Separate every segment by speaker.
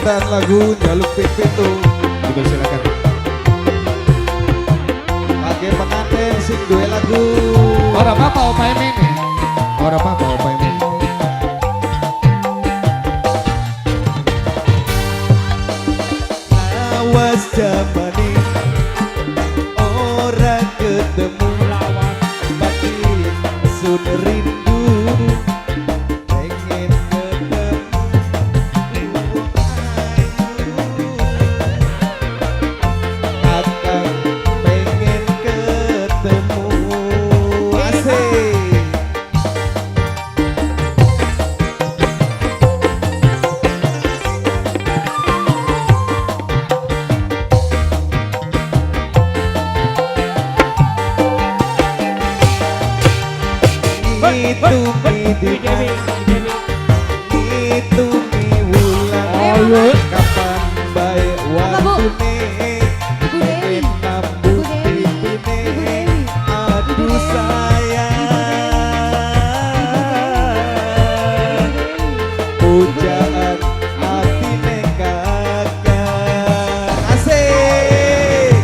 Speaker 1: permintaan lagu Jaluk Pipit tuh. Betul, silakan. Pakai pengantin sing duwe lagu.
Speaker 2: Ora apa-apa Opa Emin.
Speaker 1: Ora apa-apa Opa Emin. Awas jamane ora ketemu lawan batin sun rindu pengen ketemu akan pengen ketemu asik. Itu mi wulan kapan bae waktune pengen nambung pipine aduh sayang pujaan atine kakak asik.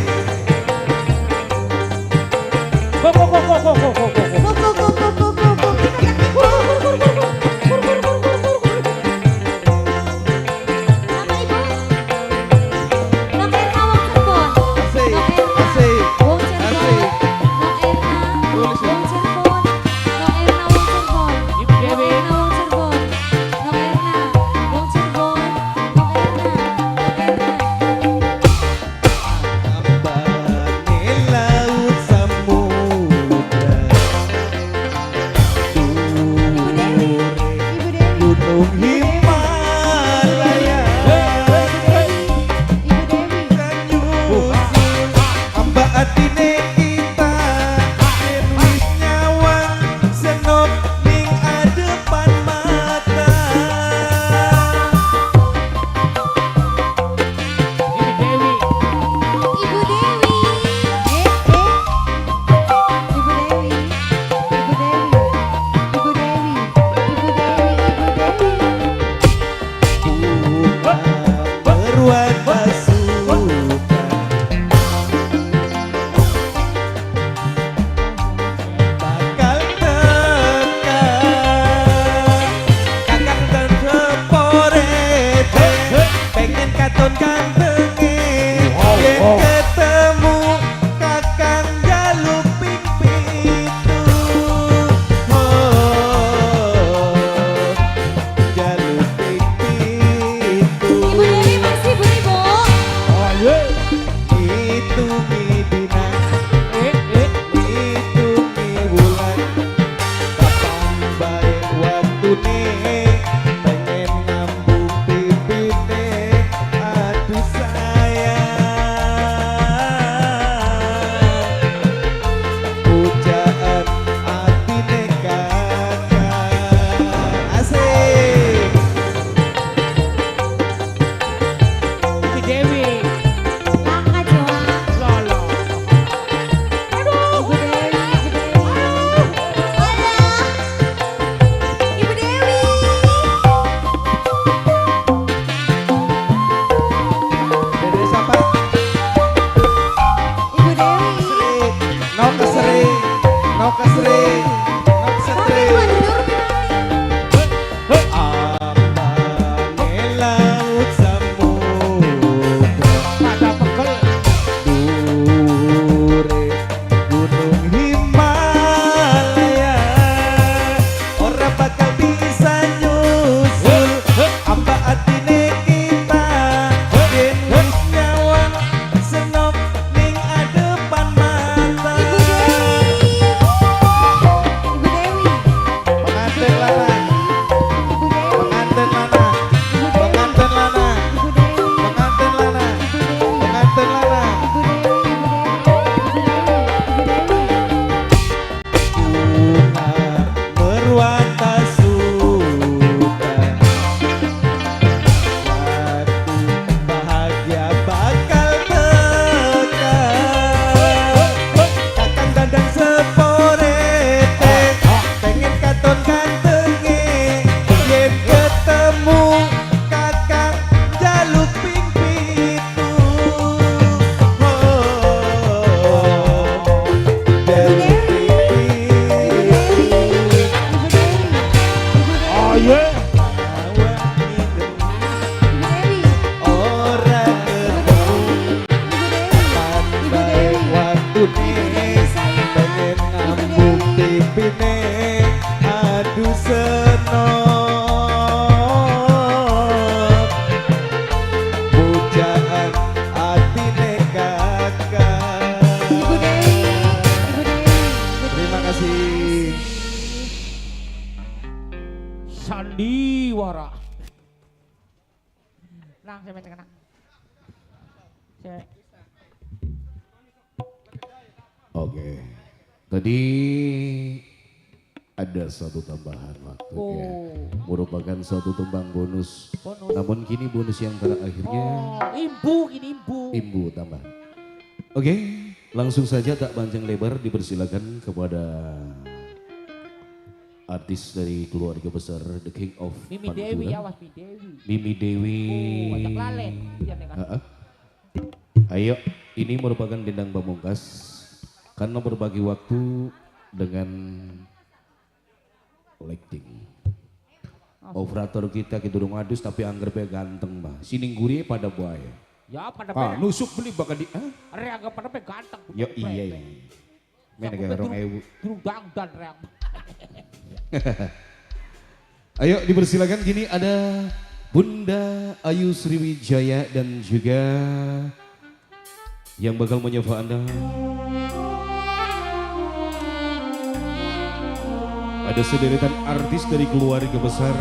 Speaker 3: tenang, saya tenang. Saya
Speaker 4: Oke. Tadi ada satu tambahan waktu ya. Merupakan suatu tumbang bonus.
Speaker 3: bonus.
Speaker 4: Namun kini bonus yang terakhirnya
Speaker 3: Imbu ini imbu.
Speaker 4: imbu tambah. Oke, langsung saja tak panjang lebar dipersilakan kepada artis dari keluarga besar The King of
Speaker 3: Mimi
Speaker 4: Pantura.
Speaker 3: Dewi, awas Mimi Dewi.
Speaker 4: Mimi Dewi.
Speaker 3: Ajak lalen. Iya, nih kan.
Speaker 4: Ayo, ini merupakan dendang pamungkas karena berbagi waktu dengan lighting. Operator kita durung adus tapi anggapnya ganteng mah. Siningguri pada buaya.
Speaker 3: Ya pada
Speaker 4: Nusuk beli bakal di
Speaker 3: Reang pada ganteng.
Speaker 4: Ya iya. Mana kayak orang ewu.
Speaker 3: Gerudang dan reang.
Speaker 4: Ayo dipersilakan gini ada Bunda Ayu Sriwijaya dan juga yang bakal menyapa Anda. Ada sederetan artis dari keluarga besar